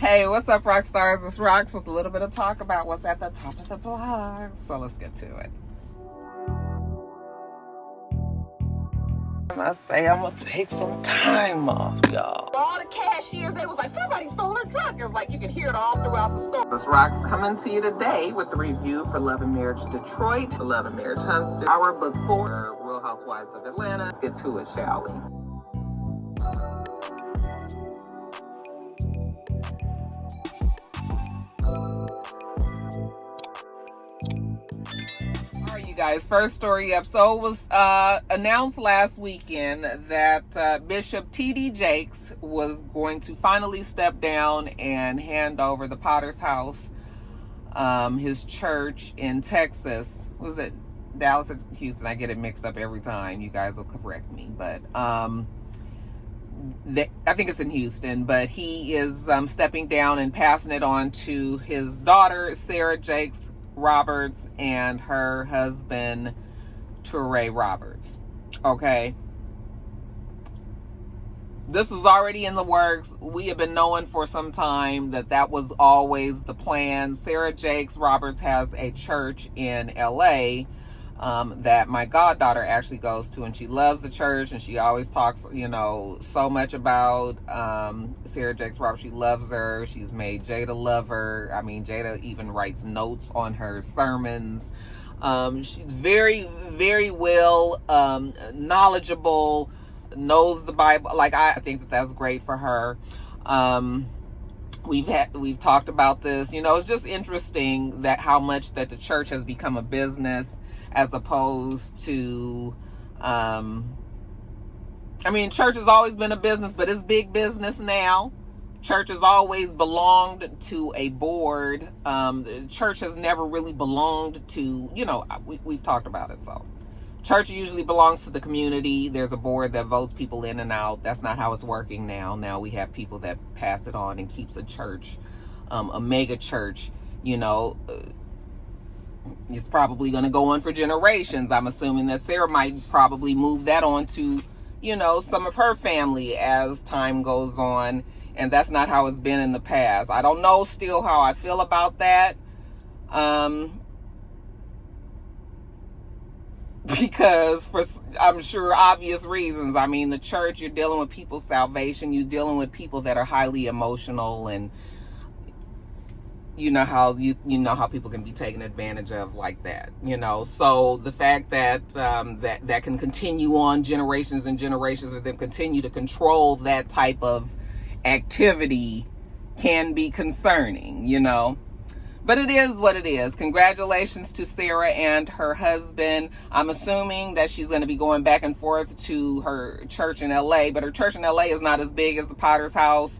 Hey, what's up, Roxstars? It's Rox with a little bit of talk about what's at the top of the blog. So let's get to it. I say I'm gonna take some time off, y'all. All the cashiers, they was like, somebody stole her truck. It was like you could hear it all throughout the store. This Rox coming to you today with a review for Love and Marriage Detroit, Love and Marriage Huntsville, our book 4, Real Housewives of Atlanta. Let's get to it, shall we? Guys, first story up. So it was announced last weekend that Bishop T.D. Jakes was going to finally step down and hand over the Potter's House, his church in Texas. Was it Dallas or Houston? I get it mixed up every time. You guys will correct me, but I think it's in Houston. But he is stepping down and passing it on to his daughter, Sarah Jakes Roberts, and her husband, Touré Roberts. Okay. This was already in the works. We have been knowing for some time that was always the plan. Sarah Jakes Roberts has a church in LA that my goddaughter actually goes to, and she loves the church, and she always talks, so much about Sarah Jakes Roberts. She loves her. She's made Jada love her. I mean, Jada even writes notes on her sermons. She's very, very well knowledgeable, knows the Bible. Like, I think that's great for her. We've talked about this. It's just interesting that how much that the church has become a business as opposed to, church has always been a business, but it's big business now. Church has always belonged to a board. The church has never really belonged to, we've talked about it. So church usually belongs to the community. There's a board that votes people in and out. That's not how it's working now. Now we have people that pass it on and keeps a church, a mega church, it's probably going to go on for generations. I'm assuming that Sarah might probably move that on to, some of her family as time goes on. And that's not how it's been in the past. I don't know still how I feel about that. Because for, I'm sure, obvious reasons. I mean, the church, you're dealing with people's salvation. You're dealing with people that are highly emotional, and you know how people can be taken advantage of like that, so the fact that that can continue on generations and generations of them continue to control that type of activity can be concerning, but it is what it is. Congratulations to Sarah and her husband. I'm assuming that she's going to be going back and forth to her church in LA, but her church in LA is not as big as the Potter's House.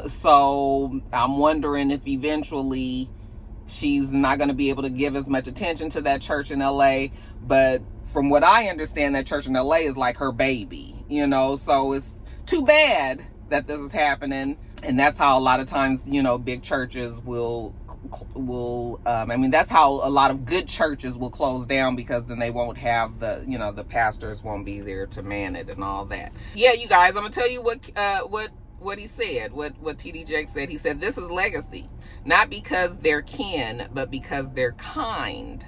So I'm wondering if eventually she's not going to be able to give as much attention to that church in LA. But from what I understand, that church in LA is like her baby, so it's too bad that this is happening. And that's how a lot of times, big churches will that's how a lot of good churches will close down, because then they won't have the pastors won't be there to man it and all that. Yeah, you guys, I'm gonna tell you what he said, what T.D. Jakes said. He said, "This is legacy, not because they're kin, but because they're kind.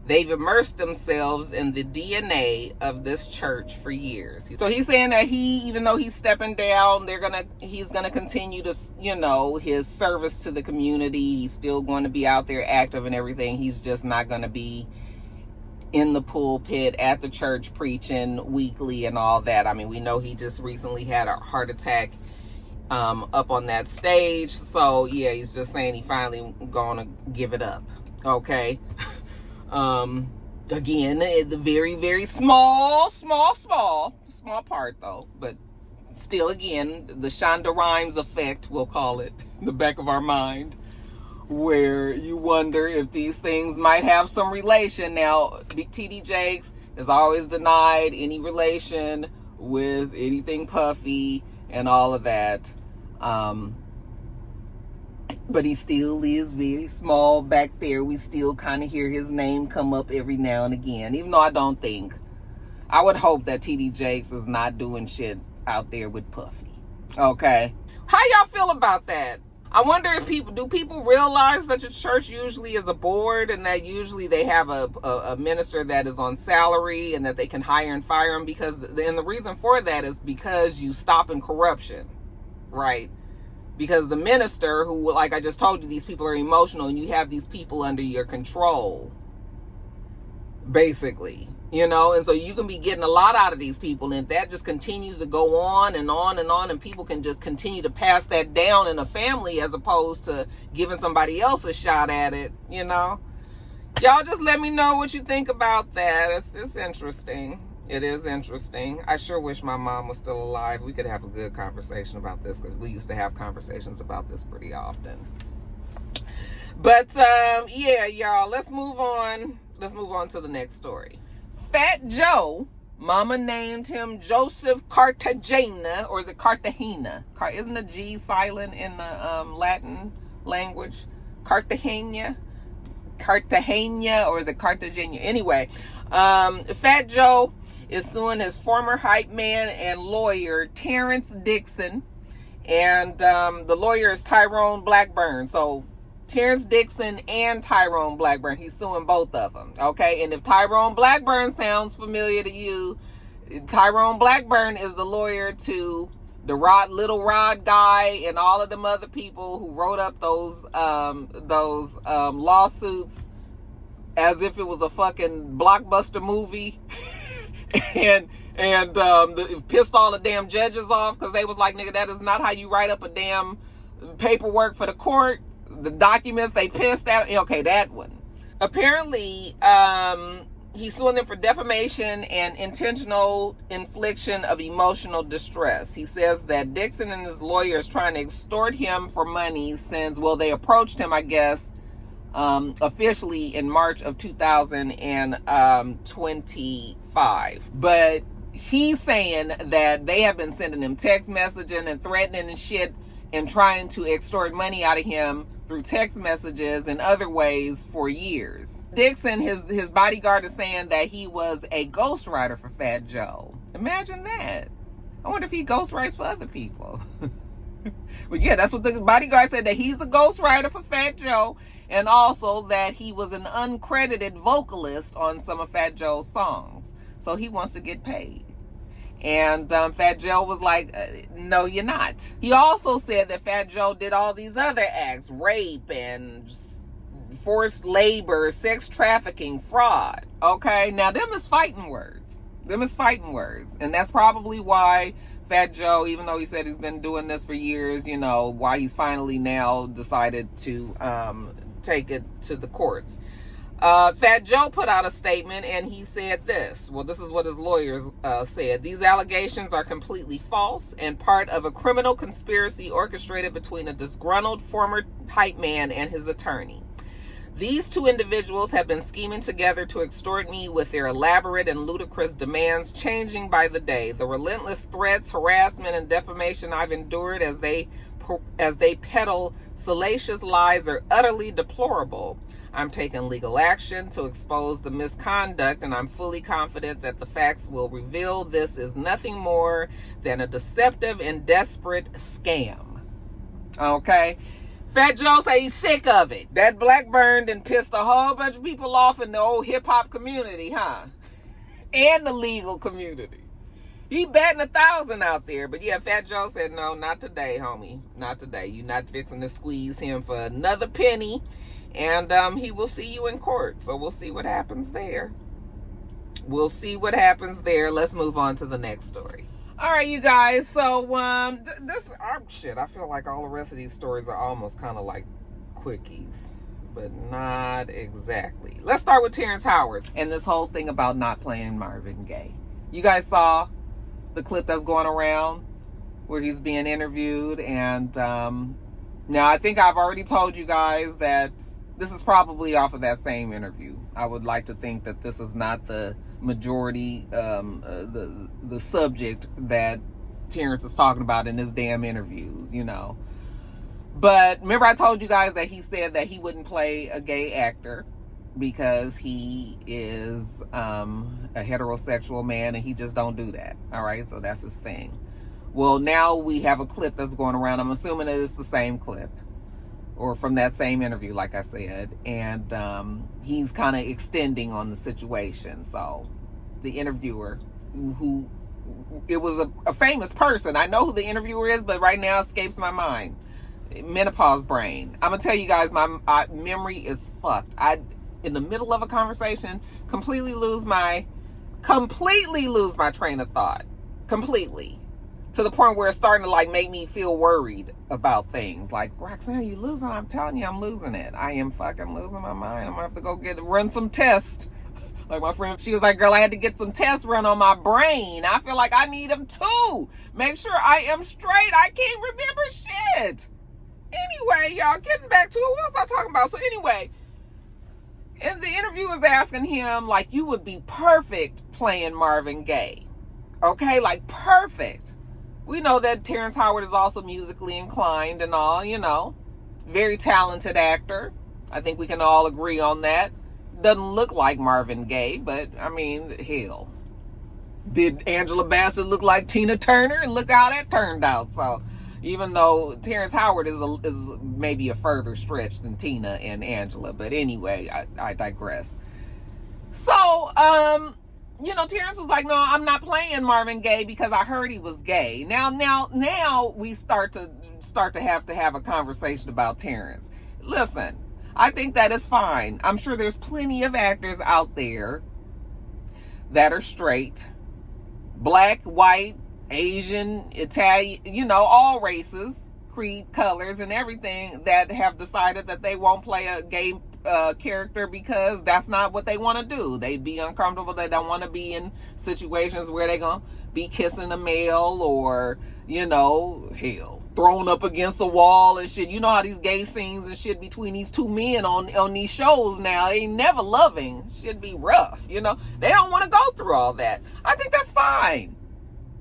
They've immersed themselves in the DNA of this church for years." So he's saying that even though he's stepping down, he's gonna continue to, his service to the community. He's still going to be out there active and everything. He's just not going to be in the pulpit at the church preaching weekly and all that. I mean, we know he just recently had a heart attack up on that stage. So yeah, he's just saying he finally gonna give it up. Okay. Again, the very, very small part though, but still, again, the Shonda Rhimes effect, we'll call it, in the back of our mind, where you wonder if these things might have some relation. Now, T.D. Jakes has always denied any relation with anything Puffy and all of that. But he still is very small back there. We still kind of hear his name come up every now and again, even though I would hope that T.D. Jakes is not doing shit out there with Puffy. Okay. How y'all feel about that? I wonder if people realize that your church usually is a board, and that usually they have a minister that is on salary and that they can hire and fire him, and the reason for that is because you stop in corruption, right? Because the minister, who, like I just told you, these people are emotional, and you have these people under your control, basically, and so you can be getting a lot out of these people, and if that just continues to go on and on and on, and people can just continue to pass that down in a family as opposed to giving somebody else a shot at it, y'all just let me know what you think about that. It's interesting. It is interesting. I sure wish my mom was still alive. We could have a good conversation about this, because we used to have conversations about this pretty often. But yeah, y'all, let's move on. Let's move on to the next story. Fat Joe, mama named him Joseph Cartagena, or is it Cartagena? Isn't the G silent in the Latin language? Cartagena, or is it Cartagena? Anyway, Fat Joe is suing his former hype man and lawyer, Terrence Dixon, and the lawyer is Tyrone Blackburn. So Terrence Dixon and Tyrone Blackburn, he's suing both of them, okay? And if Tyrone Blackburn sounds familiar to you, Tyrone Blackburn is the lawyer to the Little Rod guy and all of them other people who wrote up those lawsuits as if it was a fucking blockbuster movie. and pissed all the damn judges off, because they was like, nigga, that is not how you write up a damn paperwork for the court. The documents they pissed at. Okay, that one. Apparently, he's suing them for defamation and intentional infliction of emotional distress. He says that Dixon and his lawyer is trying to extort him for money since, well, they approached him, I guess, officially in March of 2025. But he's saying that they have been sending him text messaging and threatening and shit and trying to extort money out of him through text messages and other ways for years. Dixon, his bodyguard, is saying that he was a ghostwriter for Fat Joe. Imagine that. I wonder if he ghostwrites for other people. But yeah, that's what the bodyguard said, that he's a ghostwriter for Fat Joe, and also that he was an uncredited vocalist on some of Fat Joe's songs. So he wants to get paid. And Fat Joe was like, no, you're not. He also said that Fat Joe did all these other acts, rape and forced labor, sex trafficking, fraud. Okay, now them is fighting words. And that's probably why Fat Joe, even though he said he's been doing this for years, why he's finally now decided to take it to the courts. Fat Joe put out a statement, and he said this. Well, this is what his lawyers said. These allegations are completely false and part of a criminal conspiracy orchestrated between a disgruntled former hype man and his attorney. These two individuals have been scheming together to extort me with their elaborate and ludicrous demands, changing by the day. The relentless threats, harassment, and defamation I've endured as they peddle salacious lies are utterly deplorable. I'm taking legal action to expose the misconduct, and I'm fully confident that the facts will reveal this is nothing more than a deceptive and desperate scam. Okay? Fat Joe say he's sick of it. That Blackburn done pissed a whole bunch of people off in the old hip-hop community, huh? And the legal community. He batting 1,000 out there. But yeah, Fat Joe said, no, not today, homie. Not today. You're not fixing to squeeze him for another penny. And he will see you in court. So we'll see what happens there. Let's move on to the next story. All right, you guys. So shit, I feel like all the rest of these stories are almost kind of like quickies, but not exactly. Let's start with Terrence Howard and this whole thing about not playing Marvin Gaye. You guys saw the clip that's going around where he's being interviewed, and now I think I've already told you guys that this is probably off of that same interview. I would like to think that this is not the majority, the subject that Terrence is talking about in his damn interviews, But remember I told you guys that he said that he wouldn't play a gay actor because he is a heterosexual man and he just don't do that. All right, so that's his thing. Well, now we have a clip that's going around. I'm assuming that it's the same clip. or from that same interview, like I said. And he's kind of extending on the situation. So the interviewer, who it was a famous person. I know who the interviewer is, but right now escapes my mind. Menopause brain. I'm gonna tell you guys, my memory is fucked. I, in the middle of a conversation, completely lose my train of thought. Completely. To the point where it's starting to like make me feel worried about things. Like, Roxanne, are you losing? I'm telling you, I'm losing it. I am fucking losing my mind. I'm gonna have to go run some tests. Like my friend, she was like, girl, I had to get some tests run on my brain. I feel like I need them too. Make sure I am straight. I can't remember shit. Anyway, y'all, getting back to it. What was I talking about? So anyway, and the interview was asking him, like, you would be perfect playing Marvin Gaye. Okay, like perfect. We know that Terrence Howard is also musically inclined and all, you know. Very talented actor. I think we can all agree on that. Doesn't look like Marvin Gaye, but I mean, hell. Did Angela Bassett look like Tina Turner? And look how that turned out. So even though Terrence Howard is maybe a further stretch than Tina and Angela. But anyway, I digress. So, you know, Terrence was like, no, I'm not playing Marvin Gaye because I heard he was gay. Now we start to have a conversation about Terrence. Listen, I think that is fine. I'm sure there's plenty of actors out there that are straight, black, white, Asian, Italian, you know, all races, creed, colors, and everything, that have decided that they won't play a gay character because that's not what they want to do. They'd be uncomfortable. They don't want to be in situations where they're going to be kissing a male or, you know, hell, thrown up against a wall and shit. You know how these gay scenes and shit between these two men on these shows now ain't never loving. Should be rough, you know. They don't want to go through all that. I think that's fine.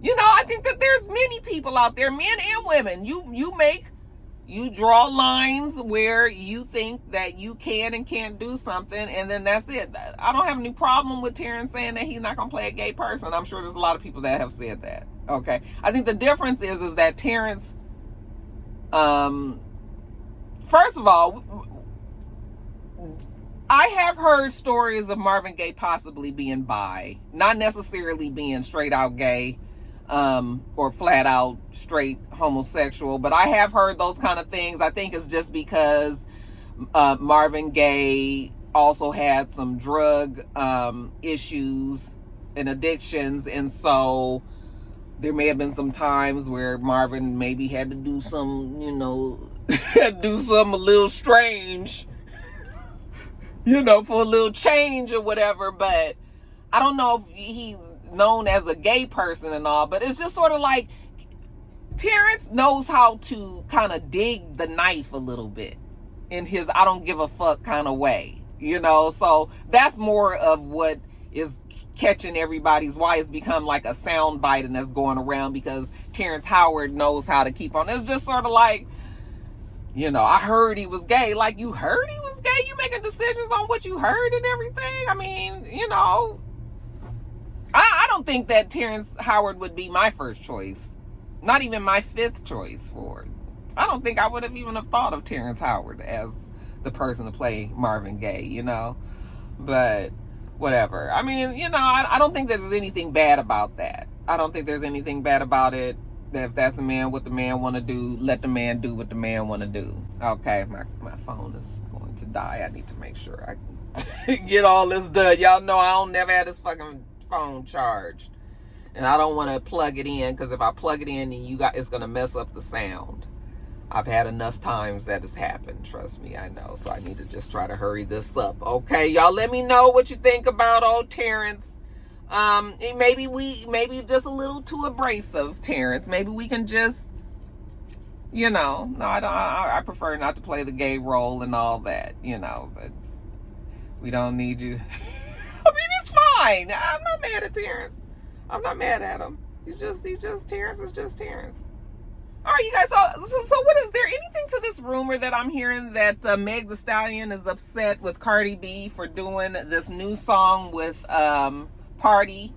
You know, I think that there's many people out there, men and women. You draw lines where you think that you can and can't do something, and then that's it. I don't have any problem with Terrence saying that he's not going to play a gay person. I'm sure there's a lot of people that have said that. Okay. I think the difference is that Terrence, first of all, I have heard stories of Marvin Gaye possibly being bi, not necessarily being straight out gay, or flat out straight homosexual, but I have heard those kind of things. I think it's just because Marvin Gaye also had some drug issues and addictions, and so there may have been some times where Marvin maybe had to do some, you know, do something a little strange, you know, for a little change or whatever. But I don't know if he's known as a gay person and all, but it's just sort of like Terrence knows how to kind of dig the knife a little bit in his I don't give a fuck kind of way, you know. So that's more of what is catching everybody's, why it's become like a sound bite and that's going around, because Terrence Howard knows how to keep on. It's just sort of like, you know, I heard he was gay. Like, you heard he was gay? You making decisions on what you heard and everything? I mean, you know, I don't think that Terrence Howard would be my first choice. Not even my fifth choice for it. I don't think I would have even have thought of Terrence Howard as the person to play Marvin Gaye, you know. But whatever. I mean, you know, I don't think there's anything bad about that. I don't think there's anything bad about it. That if that's the man, what the man want to do, let the man do what the man want to do. Okay, my phone is going to die. I need to make sure I get all this done. Y'all know I don't never have this fucking phone charged, and I don't want to plug it in, because if I plug it in, then it's gonna mess up the sound. I've had enough times that has happened, trust me, I know. So I need to just try to hurry this up. Okay, y'all, let me know what you think about old Terrence. Maybe just a little too abrasive, Terrence. Maybe we can just, you know, no, I prefer not to play the gay role and all that, you know, but we don't need you. I mean, it's fine. I'm not mad at Terrence. I'm not mad at him. He's just Terrence is just Terrence. All right, you guys. So what is there anything to this rumor that I'm hearing that Meg Thee Stallion is upset with Cardi B for doing this new song with Party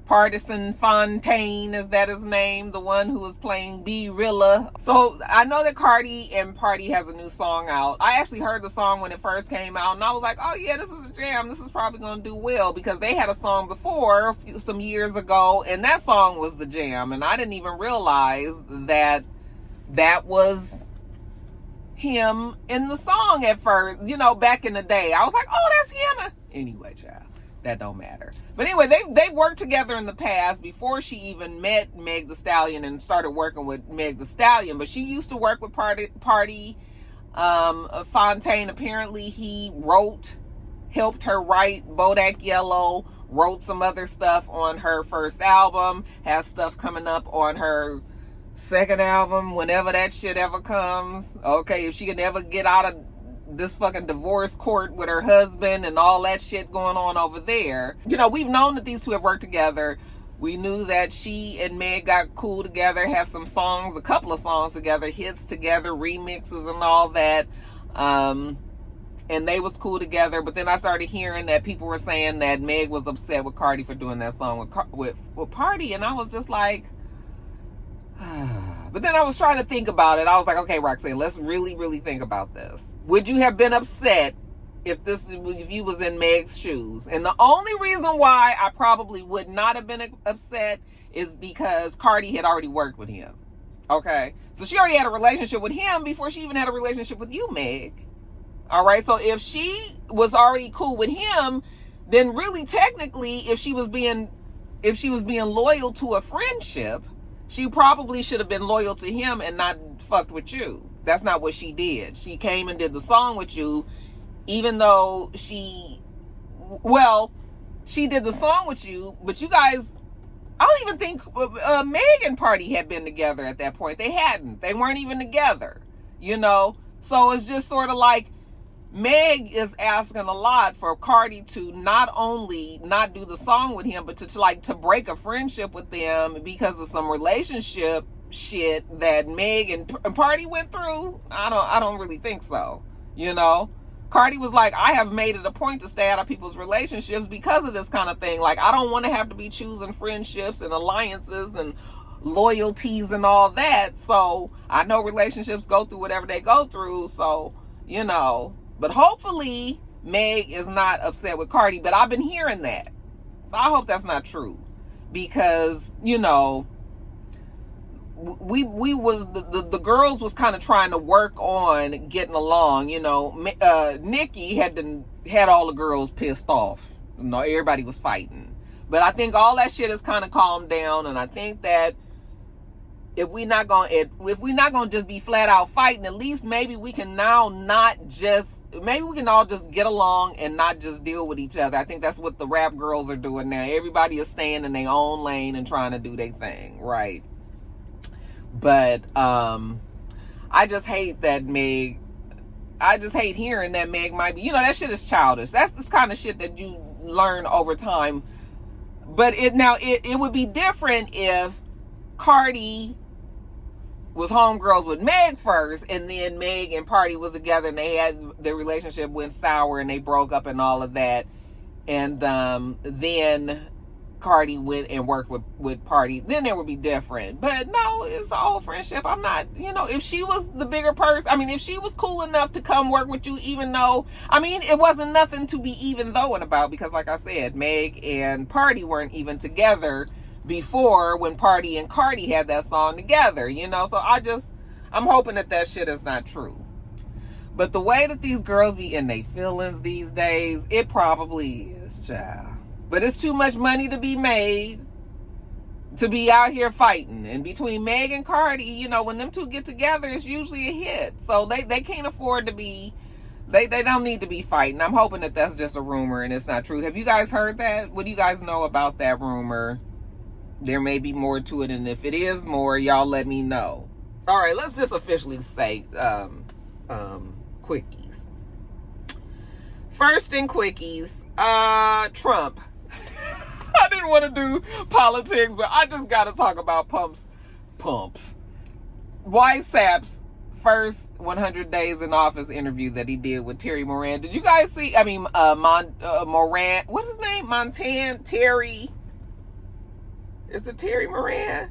Partisan Fontaine, is that his name? The one who was playing B-Rilla. So I know that Cardi and Party has a new song out. I actually heard the song when it first came out, and I was like, oh yeah, this is a jam. This is probably going to do well, because they had a song before some years ago, and that song was the jam. And I didn't even realize that that was him in the song at first, you know, back in the day. I was like, oh, that's him. Anyway, child, that don't matter. But anyway, they've worked together in the past before she even met Meg Thee Stallion and started working with Meg Thee Stallion. But she used to work with Party Fontaine. Apparently he helped her write Bodak Yellow, wrote some other stuff on her first album, has stuff coming up on her second album, whenever that shit ever comes. Okay, if she can ever get out of this fucking divorce court with her husband and all that shit going on over there. You know, we've known that these two have worked together. We knew that she and Meg got cool together, have some songs, a couple of songs together, hits together, remixes and all that. And they was cool together. But then I started hearing that people were saying that Meg was upset with Cardi for doing that song with Party, and I was just like, but then I was trying to think about it. I was like, okay, Roxanne, let's really, really think about this. Would you have been upset if you was in Meg's shoes? And the only reason why I probably would not have been upset is because Cardi had already worked with him. Okay, so she already had a relationship with him before she even had a relationship with you, Meg. All right, so if she was already cool with him, then really technically, if she was being loyal to a friendship, she probably should have been loyal to him and not fucked with you. That's not what she did. She came and did the song with you, even though she did the song with you, but you guys, I don't even think Meg and Party had been together at that point. They hadn't. They weren't even together, you know? So it's just sort of like Meg is asking a lot for Cardi to not only not do the song with him, but to break a friendship with them because of some relationship shit that Meg and Party went through. I don't really think so. You know, Cardi was like, I have made it a point to stay out of people's relationships because of this kind of thing. Like, I don't want to have to be choosing friendships and alliances and loyalties and all that. So I know relationships go through whatever they go through. So, you know. But hopefully Meg is not upset with Cardi, but I've been hearing that. So I hope that's not true, because, you know, the girls was kind of trying to work on getting along, you know. Nikki had all the girls pissed off. You know, everybody was fighting. But I think all that shit has kind of calmed down, and I think that if we're not gonna just be flat out fighting, at least maybe we can now maybe we can all just get along and not just deal with each other. I think that's what the rap girls are doing now. Everybody is staying in their own lane and trying to do their thing, right? But I just hate that Meg. I just hate hearing that Meg might be, you know, that shit is childish. That's this kind of shit that you learn over time. But it would be different if Cardi was homegirls with Meg first, and then Meg and Party was together, and they had their relationship went sour, and they broke up and all of that, and then Cardi went and worked with Party. Then it would be different. But no, it's an old friendship. I'm not, you know, if she was the bigger person, I mean, if she was cool enough to come work with you, even though, I mean, it wasn't nothing to be even throwing about, because like I said, Meg and Party weren't even together before, when Party and Cardi had that song together, you know. So I'm hoping that shit is not true. But the way that these girls be in their feelings these days, it probably is, child. But it's too much money to be made to be out here fighting. And between Meg and Cardi, you know, when them two get together, it's usually a hit. So they can't afford to be, they don't need to be fighting. I'm hoping that that's just a rumor and it's not true. Have you guys heard that? What do you guys know about that rumor? There may be more to it, and if it is more, y'all let me know. All right, let's just officially say quickies. First in quickies, Trump. I didn't want to do politics, but I just got to talk about pumps. YSAP's first 100 days in office interview that he did with Terry Moran. Did you guys see? I mean, Moran. What's his name? Terry. Is it Terry Moran?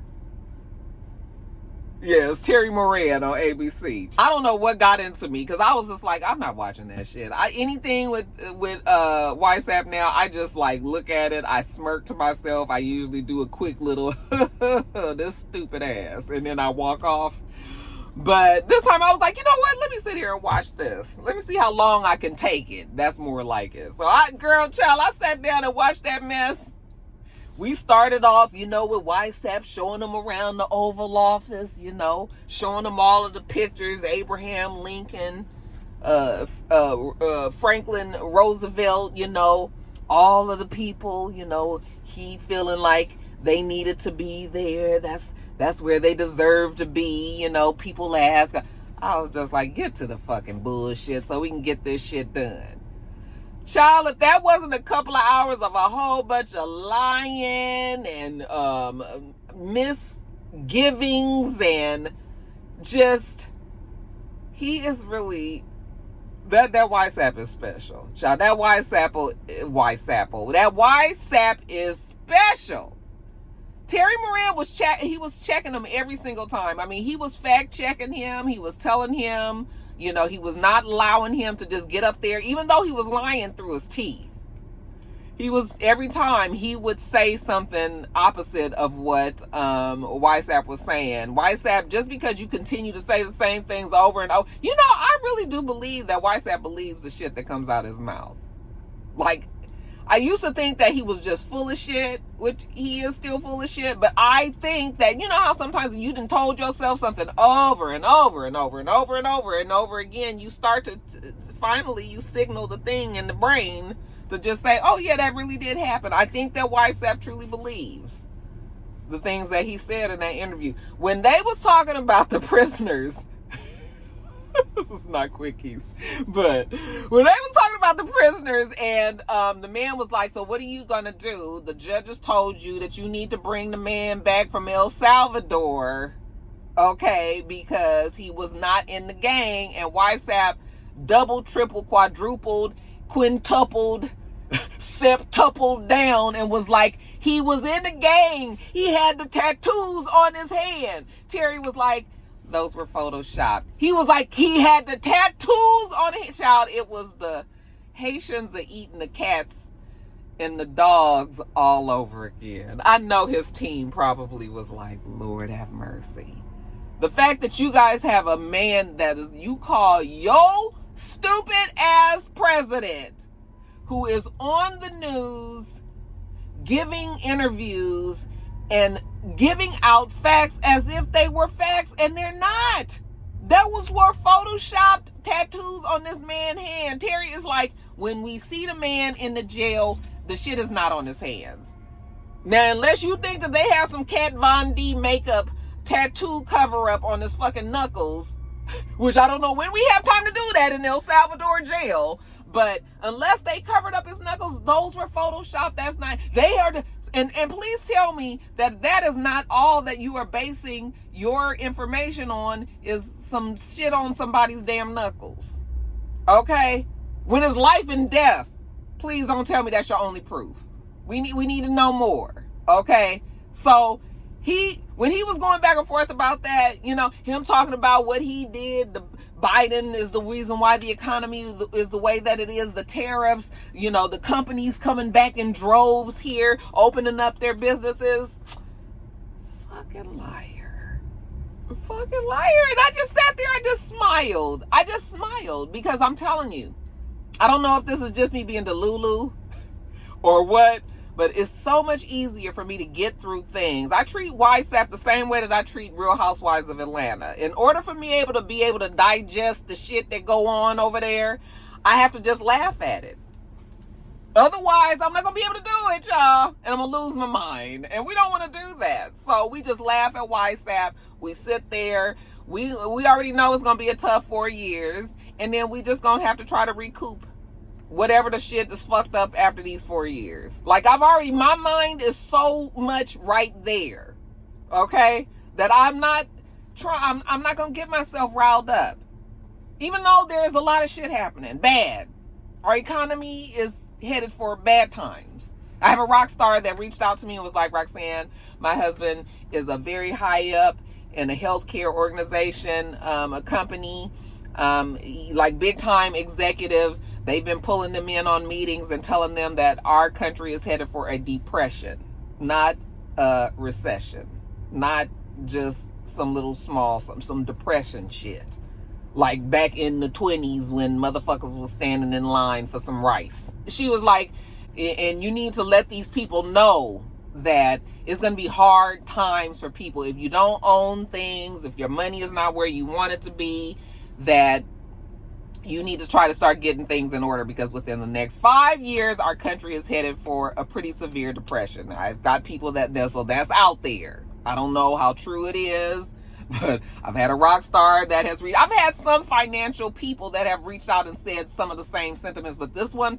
Yeah, it's Terry Moran on ABC. I don't know what got into me because I was just like, I'm not watching that shit. Anything with YSAP now, I just like look at it. I smirk to myself. I usually do a quick little this stupid ass, and then I walk off. But this time I was like, you know what? Let me sit here and watch this. Let me see how long I can take it. That's more like it. So I sat down and watched that mess. We started off, with YSAP showing them around the Oval Office, showing them all of the pictures, Abraham Lincoln, Franklin Roosevelt, all of the people, he feeling like they needed to be there. That's where they deserve to be, people ask. I was just like, get to the fucking bullshit so we can get this shit done. Child, if that wasn't a couple of hours of a whole bunch of lying and misgivings and just, he is really, that YSAP is special. Child, that YSAP is special. Terry Moran was checking him every single time. I mean, he was fact checking him. He was telling him, he was not allowing him to just get up there, even though he was lying through his teeth. Every time he would say something opposite of what YSAP was saying. YSAP, just because you continue to say the same things over and over, I really do believe that YSAP believes the shit that comes out of his mouth. Like, I used to think that he was just full of shit, which he is still full of shit, but I think that, how sometimes you done told yourself something over and over and over and over and over and over again, you start to finally, you signal the thing in the brain to just say, oh yeah, that really did happen. I think that YSAP truly believes the things that he said in that interview. When they was talking about the prisoners, this is not quickies, but when they were talking about the prisoners and the man was like, so what are you gonna do? The judges told you that you need to bring the man back from El Salvador, okay, because he was not in the gang. And YSAP double, triple, quadrupled, quintupled, septupled down and was like, he was in the gang. He had the tattoos on his hand. Terry was like, those were photoshopped. He was like, he had the tattoos on his child. It was the Haitians are eating the cats and the dogs all over again. I know his team probably was like, Lord have mercy. The fact that you guys have a man that is, you call yo stupid ass president, who is on the news giving interviews and giving out facts as if they were facts, and they're not. That were photoshopped tattoos on this man's hand. Terry is like, when we see the man in the jail, the shit is not on his hands. Now, unless you think that they have some Kat Von D makeup tattoo cover up on his fucking knuckles, which I don't know when we have time to do that in El Salvador jail, but unless they covered up his knuckles, those were photoshopped. That's not, they are the, and please tell me that that is not all that you are basing your information on, is some shit on somebody's damn knuckles. Okay? When it's life and death, please don't tell me that's your only proof. We need to know more. Okay? So when he was going back and forth about that, him talking about what he did, Biden is the reason why the economy is the way that it is, the tariffs, the companies coming back in droves here, opening up their businesses. Fucking liar. Fucking liar. And I just sat there, I just smiled because I'm telling you, I don't know if this is just me being delulu or what, but it's so much easier for me to get through things. I treat YSAP the same way that I treat Real Housewives of Atlanta. In order for me to be able to digest the shit that go on over there, I have to just laugh at it. Otherwise, I'm not going to be able to do it, y'all. And I'm going to lose my mind. And we don't want to do that. So we just laugh at YSAP. We sit there. We already know it's going to be a tough 4 years. And then we just going to have to try to recoup whatever the shit is fucked up after these 4 years. Like, my mind is so much right there, okay, that I'm not gonna get myself riled up. Even though there's a lot of shit happening, bad. Our economy is headed for bad times. I have a rock star that reached out to me and was like, Roxanne, my husband is a very high up in a healthcare organization, a company, like big time executive. They've been pulling them in on meetings and telling them that our country is headed for a depression, not a recession, not just some little small, some depression shit. Like back in the 20s when motherfuckers was standing in line for some rice. She was like, and you need to let these people know that it's going to be hard times for people. If you don't own things, if your money is not where you want it to be, that you need to try to start getting things in order, because within the next 5 years, our country is headed for a pretty severe depression. I've got people so that's out there. I don't know how true it is, but I've had a rock star that has I've had some financial people that have reached out and said some of the same sentiments, but this one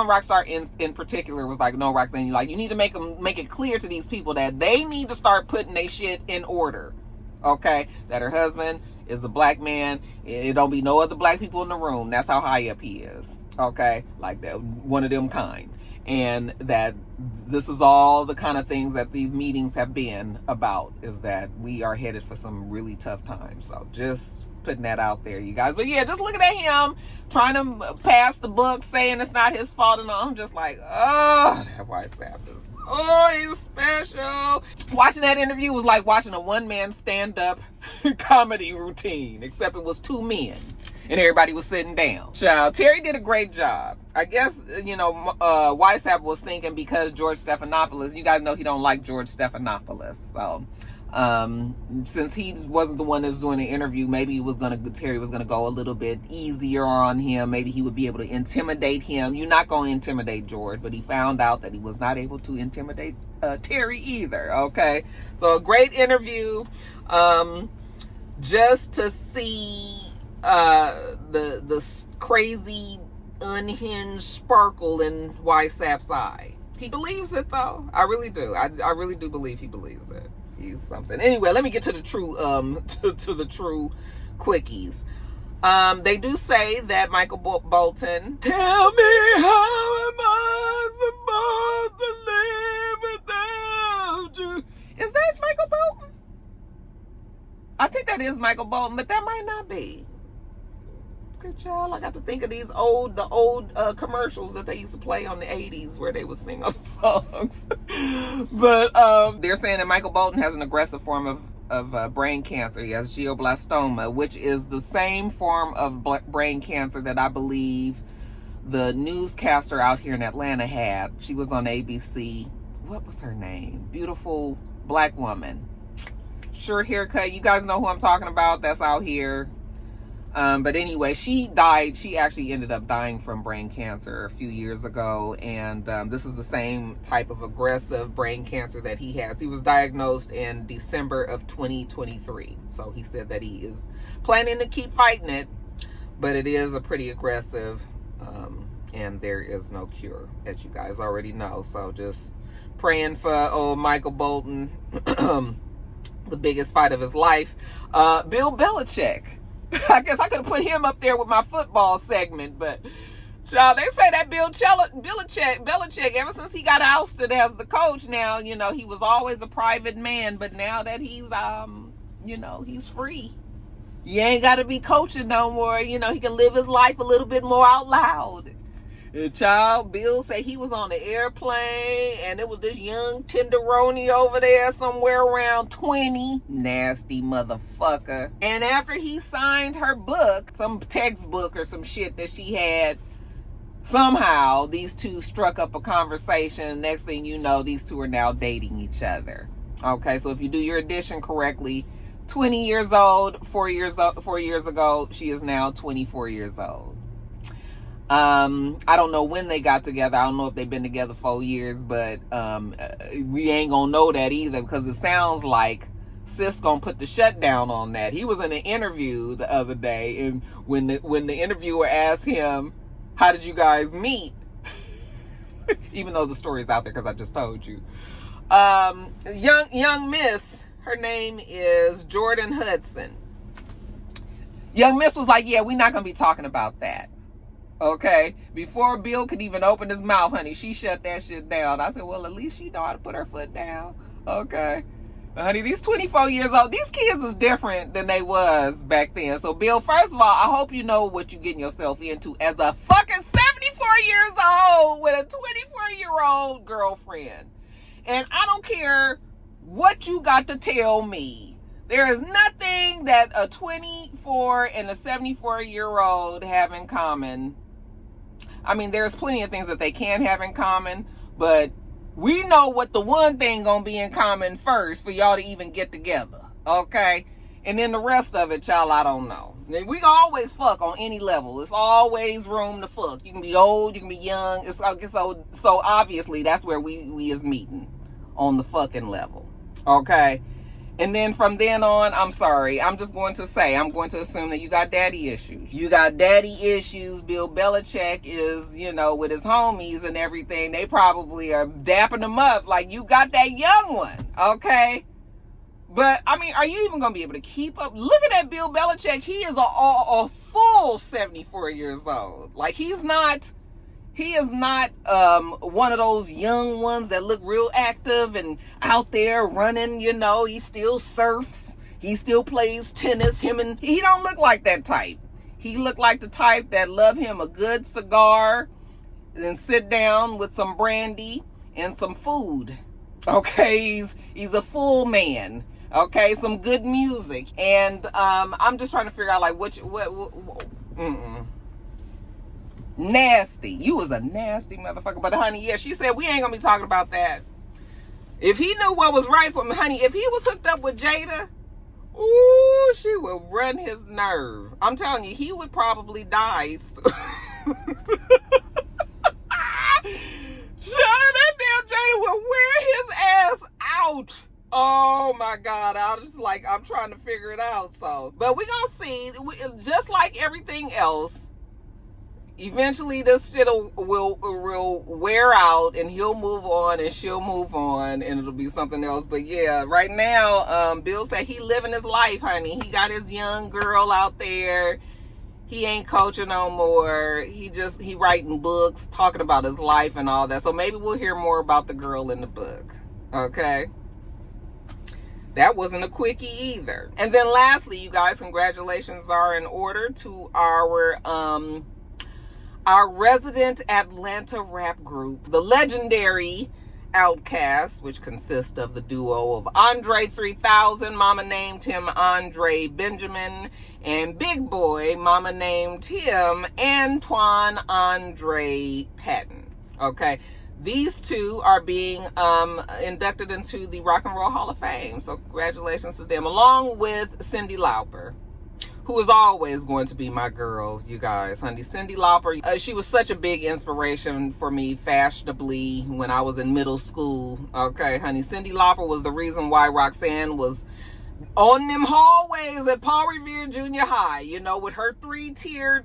rock star in particular was like, no, Roxanne, you need to make it clear to these people that they need to start putting their shit in order. Okay? That her husband is a black man. It don't be no other black people in the room. That's how high up he is. Okay? Like that, one of them kind. And that this is all the kind of things that these meetings have been about, is that we are headed for some really tough times. So just putting that out there, you guys. But yeah, just looking at him trying to pass the buck, saying it's not his fault and all. I'm just like, oh, that YSAP is, oh, he's special. Watching that interview was like watching a one-man stand-up comedy routine, except it was two men and everybody was sitting down. Child, Terry did a great job. I guess, YSAP was thinking, because George Stephanopoulos, you guys know he don't like George Stephanopoulos. So, since he wasn't the one that's doing the interview, maybe Terry was gonna go a little bit easier on him. Maybe he would be able to intimidate him. You're not going to intimidate George, but he found out that he was not able to intimidate Terry either. Okay, so a great interview. Just to see the crazy unhinged sparkle in YSAP's eye. He believes it though. I really do. I really do believe he believes it. He's something. Anyway, let me get to the true to the true quickies. They do say that Michael Bolton, tell me how am I supposed to live without you? Is that Michael Bolton? I think that is Michael Bolton, but that might not be. Good job. I got to think of the old commercials that they used to play on the 80s where they would sing those songs. But they're saying that Michael Bolton has an aggressive form of brain cancer. He has glioblastoma, which is the same form of brain cancer that I believe the newscaster out here in Atlanta had. She was on ABC. What was her name? Beautiful black woman. Short haircut. You guys know who I'm talking about. That's out here. But anyway, she died. She actually ended up dying from brain cancer a few years ago. And this is the same type of aggressive brain cancer that he has. He was diagnosed in December of 2023. So he said that he is planning to keep fighting it. But it is a pretty aggressive, and there is no cure, as you guys already know. So just praying for old Michael Bolton, the biggest fight of his life. Bill Belichick. I guess I could have put him up there with my football segment, but child, they say that Belichick, ever since he got ousted as the coach, now, he was always a private man, but now that he's, he's free. You ain't got to be coaching no more. He can live his life a little bit more out loud. And child, Bill said he was on the airplane and it was this young tenderoni over there somewhere around 20. Nasty motherfucker. And after he signed her book, some textbook or some shit that she had, somehow these two struck up a conversation. Next thing you know, these two are now dating each other. Okay, so if you do your addition correctly, 20 years old, 4 years ago, she is now 24 years old. I don't know when they got together. I don't know if they've been together 4 years, but we ain't gonna know that either, because it sounds like Sis gonna put the shutdown on that. He was in an interview the other day, and when the interviewer asked him, how did you guys meet? Even though the story is out there because I just told you. Young Miss, her name is Jordan Hudson. Young Miss was like, yeah, we're not gonna be talking about that. Okay, before Bill could even open his mouth, honey, she shut that shit down. I said, well, at least she know how to put her foot down. Okay. Honey, these 24 years old, these kids is different than they was back then. So, Bill, first of all, I hope you know what you're getting yourself into as a fucking 74 years old with a 24-year-old girlfriend. And I don't care what you got to tell me. There is nothing that a 24 and a 74-year-old have in common. I mean, there's plenty of things that they can have in common, but we know what the one thing gonna be in common first for y'all to even get together, okay? And then the rest of it, y'all, I don't know. We can always fuck on any level. It's always room to fuck. You can be old, you can be young. It's so obviously that's where we is meeting, on the fucking level, okay? And then from then on, I'm sorry, I'm going to assume that you got daddy issues. You got daddy issues. Bill Belicheck is, with his homies and everything, they probably are dapping him up like you got that young one, okay? But, I mean, are you even going to be able to keep up? Looking at Bill Belichick, he is a full 74 years old. Like, he is not one of those young ones that look real active and out there running, he still surfs, he still plays tennis, he don't look like that type. He look like the type that love him a good cigar and sit down with some brandy and some food. Okay, he's a full man. Okay, some good music. And I'm just trying to figure out like what nasty. You was a nasty motherfucker. But honey, yeah, she said we ain't gonna be talking about that. If he knew what was right for me, honey, if he was hooked up with Jada, ooh, she would run his nerve. I'm telling you, he would probably die. That damn Jada would wear his ass out. Oh my God, I'm trying to figure it out. So, but we're gonna see, just like everything else, eventually this shit will wear out and he'll move on and she'll move on and it'll be something else. But yeah, right now, Bill said he living his life, honey. He got his young girl out there. He ain't coaching no more. He writing books, talking about his life and all that. So maybe we'll hear more about the girl in the book. Okay. That wasn't a quickie either. And then lastly, you guys, congratulations are in order to our resident Atlanta rap group, the legendary OutKast, which consists of the duo of Andre 3000, mama named him Andre Benjamin, and Big Boy, mama named him Antoine Andre Patton. Okay, these two are being inducted into the Rock and Roll Hall of Fame. So congratulations to them, along with Cyndi Lauper, who is always going to be my girl, you guys. Honey, Cyndi Lauper, she was such a big inspiration for me fashionably when I was in middle school. Okay, honey, Cyndi Lauper was the reason why Roxanne was on them hallways at Paul Revere Junior High, with her 5-tier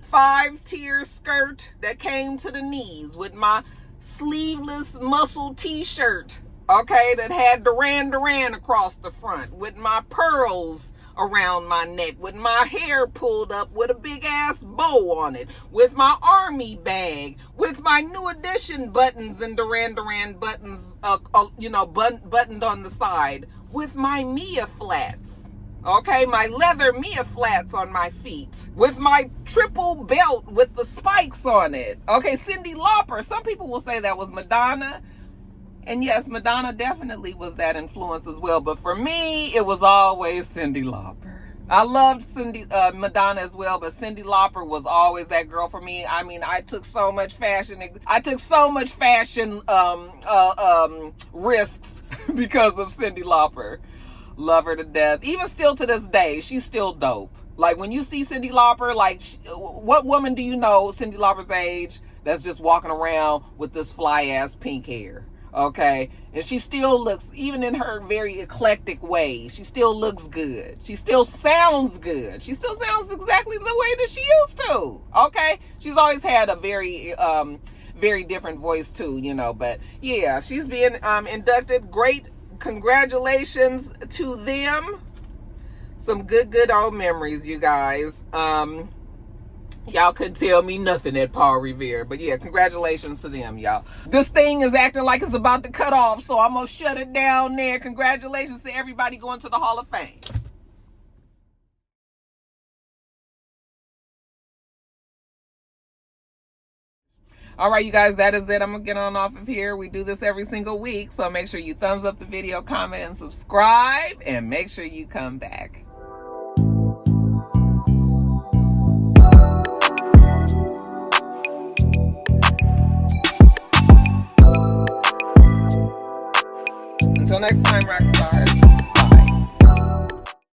skirt that came to the knees, with my sleeveless muscle t-shirt, okay, that had Duran Duran across the front, with my pearls around my neck, with my hair pulled up with a big ass bow on it, with my army bag, with my New Edition buttons and Duran Duran buttons, buttoned on the side, with my Mia flats, okay, my leather Mia flats on my feet, with my triple belt with the spikes on it. Okay, Cyndi Lauper, some people will say that was Madonna. And yes, Madonna definitely was that influence as well. But for me, it was always Cyndi Lauper. I loved Madonna as well, but Cyndi Lauper was always that girl for me. I mean, I took so much fashion risks because of Cyndi Lauper. Love her to death. Even still to this day, she's still dope. Like, when you see Cyndi Lauper, like, what woman do you know Cyndi Lauper's age that's just walking around with this fly-ass pink hair? Okay, and she still looks, even in her very eclectic way, she still looks good. She still sounds good. She still sounds exactly the way that she used to. Okay, she's always had a very different voice too, but yeah, she's being inducted. Great congratulations to them. Some good old memories, you guys. Y'all couldn't tell me nothing at Paul Revere. But yeah, congratulations to them, y'all. This thing is acting like it's about to cut off, so I'm going to shut it down there. Congratulations to everybody going to the Hall of Fame. All right, you guys, that is it. I'm going to get on off of here. We do this every single week, so make sure you thumbs up the video, comment, and subscribe, and make sure you come back. Until next time, Roxstars.